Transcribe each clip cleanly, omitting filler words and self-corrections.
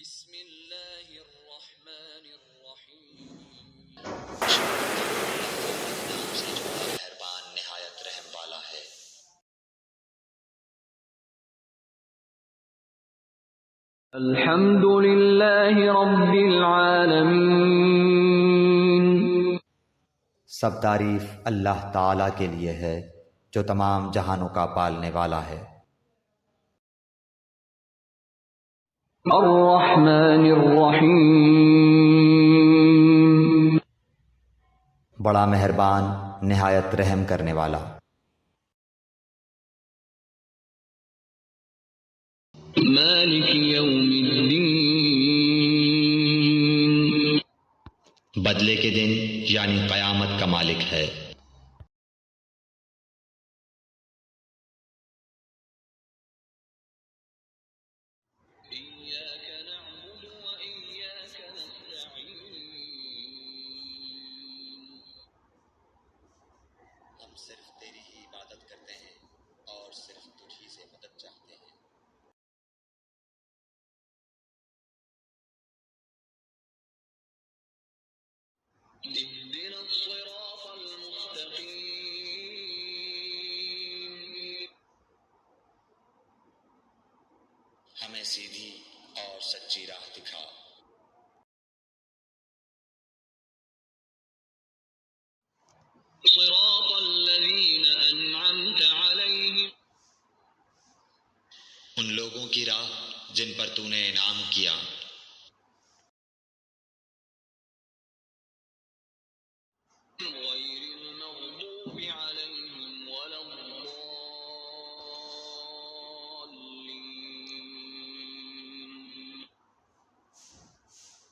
بسم اللہ الرحمن الرحیم۔ سے جو بڑا مہربان نہایت رحم والا ہے۔ الحمد للہ رب العالمین، سب تعریف اللہ تعالی کے لیے ہے جو تمام جہانوں کا پالنے والا ہے۔ الرحمن الرحیم، بڑا مہربان نہایت رحم کرنے والا۔ مالک یوم الدین، بدلے کے دن یعنی قیامت کا مالک ہے۔ ایاک نعبد و ایاک نستعین۔ ہم صرف تیری ہی عبادت کرتے ہیں اور صرف تجھ ہی سے مدد چاہتے ہیں۔ اہدنا الصراط المستقیم۔ ہمیں سیدھی اور سچی راہ دکھا۔ صراط الذین انعمت علیہم، ان لوگوں کی راہ جن پر تو نے انعام کیا۔ غیر المغضوب علیہم ولا الضالین۔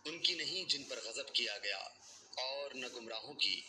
ان کی نہیں جن پر غضب کیا گیا اور نہ گمراہوں کی۔